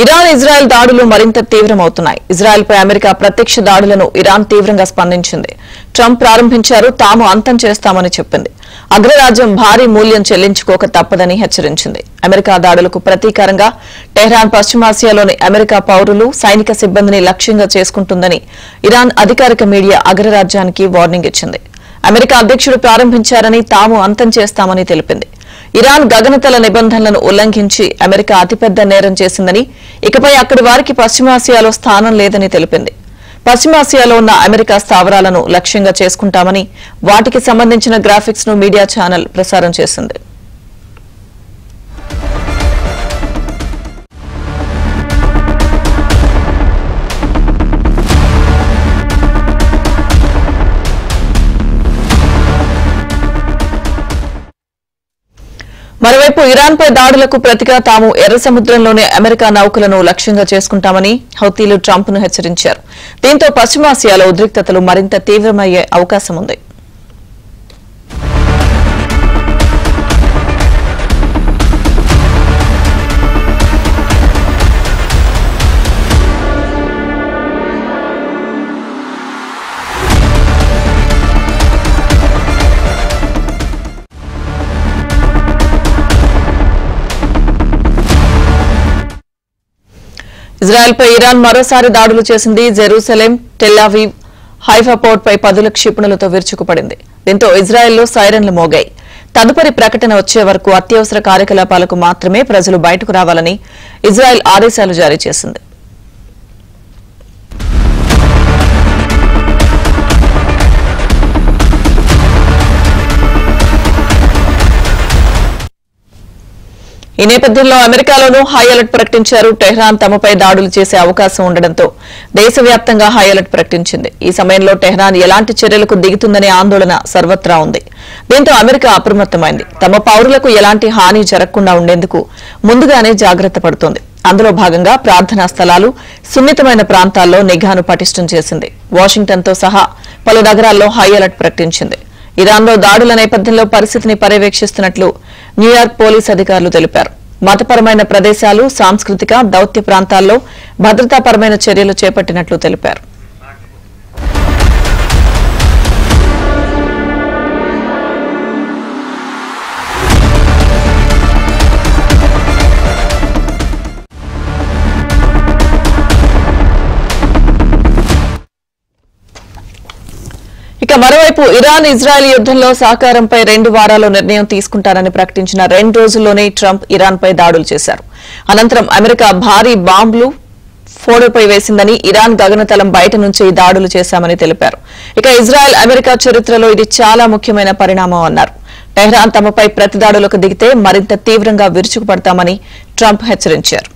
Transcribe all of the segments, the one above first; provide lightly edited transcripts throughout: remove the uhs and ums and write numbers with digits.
Iran Israel దాడులు మరింత తీవ్రమవుతున్నాయి. ఇజ్రాయెల్పై America ప్రత్యక్ష దాడులను ఇరాన్ తీవ్రంగా స్పందించింది. ట్రంప్ ప్రారంభించారు, తాము అంతం చేస్తామని చెప్పింది. అగ్రరాజ్యం భారీ మూల్యం చెల్లించుకోక తప్పదని హెచ్చరించింది. అమెరికా దాడులకు ప్రతీకారంగా టెహ్రాన్ పశ్చిమాసియాలోని అమెరికా పౌరులు, సైనిక సిబ్బందిని లక్ష్యంగా చేసుకుంటుందని ఇరాన్ అధికారిక మీడియా అగ్రరాజ్యానికి వార్నింగ్ ఇచ్చింది. అమెరికా అధ్యక్షుడు ప్రారంభించారని, తాము అంతం చేస్తామని తెలిపింది. ఇరాన్ గగనతల నిబంధనలను ఉల్లంఘించి అమెరికా అతిపెద్ద నేరం చేసిందని, ఇకపై అక్కడి వారికి పశ్చిమాసియాలో స్థానం లేదని తెలిపింది. పశ్చిమాసియాలో ఉన్న అమెరికా స్థావరాలను లక్ష్యంగా చేసుకుంటామని, వాటికి సంబంధించిన గ్రాఫిక్స్ ను మీడియా ఛానల్ ప్రసారం చేసింది. మరోవైపు ఇరాన్పై దాడులకు ప్రతిగా తాము ఎర్ర సముద్రంలోనే అమెరికా నౌకలను లక్ష్యంగా చేసుకుంటామని హౌతీలు ట్రంప్ను హెచ్చరించారు. దీంతో పశ్చిమాసియాలో ఉద్రిక్తతలు మరింత తీవ్రమయ్యే అవకాశం ఉంది. ఇజ్రాయెల్పై ఇరాన్ మరోసారి దాడులు చేసింది. జెరూసలేం, టెల్-అవీవ్, హైఫా పోర్ట్పై పదుల క్షిపణులతో విరుచుకుపడింది. దీంతో ఇజ్రాయెల్లో సైరన్లు మోగాయి. తదుపరి ప్రకటన వచ్చే వరకు అత్యవసర కార్యకలాపాలకు మాత్రమే ప్రజలు బయటకు రావాలని ఇజ్రాయెల్ ఆదేశాలు జారీ చేసింది. ఈ నేపథ్యంలో అమెరికాలోనూ హై అలర్ట్ ప్రకటించారు. టెహ్రాన్ తమపై దాడులు చేసే అవకాశం ఉండడంతో దేశవ్యాప్తంగా హై అలర్ట్ ప్రకటించింది. ఈ సమయంలో టెహ్రాన్ ఎలాంటి చర్యలకు దిగుతుందనే ఆందోళన సర్వత్రా ఉంది. దీంతో అమెరికా అప్రమత్తమైంది. తమ పౌరులకు ఎలాంటి హాని జరగకుండా ఉండేందుకు ముందుగానే జాగ్రత్త పడుతోంది. అందులో భాగంగా ప్రార్థనా స్థలాలు, సున్నితమైన ప్రాంతాల్లో నిఘాను పటిష్టం చేసింది. వాషింగ్టన్తో సహా పలు నగరాల్లో హై అలర్ట్ ప్రకటించింది. ఇరాన్లో దాడుల నేపథ్యంలో పరిస్థితిని పర్యవేక్షిస్తున్నట్లు న్యూయార్క్ పోలీస్ అధికారులు తెలిపారు. మతపరమైన ప్రదేశాలు, సాంస్కృతిక, దౌత్య ప్రాంతాల్లో భద్రతాపరమైన చర్యలు చేపట్టినట్లు తెలిపారు. ఇక మరోవైపు ఇరాన్ ఇజ్రాయెల్ యుద్దంలో సహకారంపై 2 వారాల్లో నిర్ణయం తీసుకుంటారని ప్రకటించిన 2 రోజుల్లోనే ట్రంప్ ఇరాన్పై దాడులు చేశారు. అనంతరం అమెరికా భారీ బాంబులు ఫోడోపై వేసిందని, ఇరాన్ గగనతలం బయట నుంచి దాడులు చేశామని తెలిపారు. ఇక ఇజ్రాయెల్ అమెరికా చరిత్రలో ఇది చాలా ముఖ్యమైన పరిణామం అన్నారు. టెహ్రాన్ తమపై ప్రతిదాడులకు దిగితే మరింత తీవ్రంగా విరుచుకుపడతామని ట్రంప్ హెచ్చరించారు.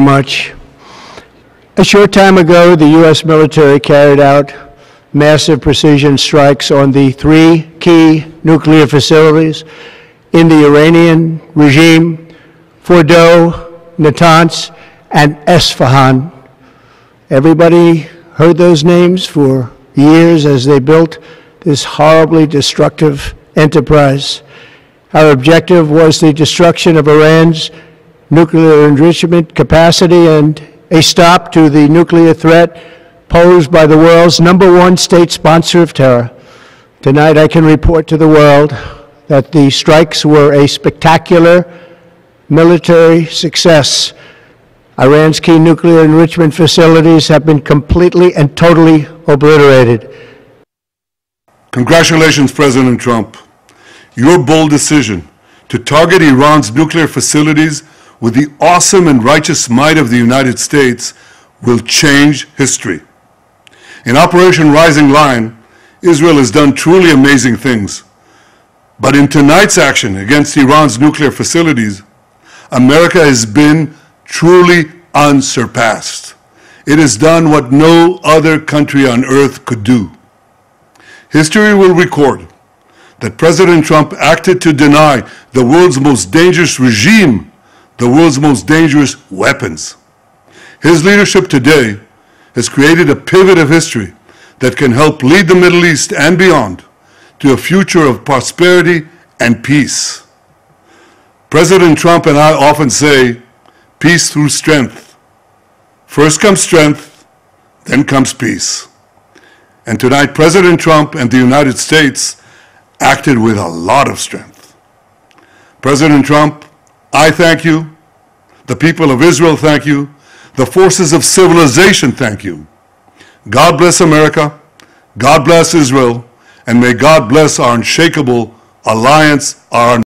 Much. A short time ago, the U.S. military carried out massive precision strikes on the 3 key nuclear facilities in the Iranian regime: Fordo, Natanz, and Esfahan. Everybody heard those names for years as they built this horribly destructive enterprise. Our objective was the destruction of Iran's nuclear enrichment capacity and a stop to the nuclear threat posed by the world's #1 state sponsor of terror. Tonight I can report to the world that the strikes were a spectacular military success. Iran's key nuclear enrichment facilities have been completely and totally obliterated. Congratulations, President Trump. Your bold decision to target Iran's nuclear facilities with the awesome and righteous might of the United States will change history. In Operation Rising Lion, Israel has done truly amazing things. But in tonight's action against Iran's nuclear facilities, America has been truly unsurpassed. It has done what no other country on earth could do. History will record that President Trump acted to deny the world's most dangerous regime the world's most dangerous weapons. His leadership today has created a pivot of history that can help lead the Middle East and beyond to a future of prosperity and peace. President Trump and I often say, peace through strength. First comes strength, then comes peace. And tonight, President Trump and the United States acted with a lot of strength. President Trump, I thank you. The people of Israel thank you. The forces of civilization thank you. God bless America. God bless Israel. And may God bless our unshakable alliance, our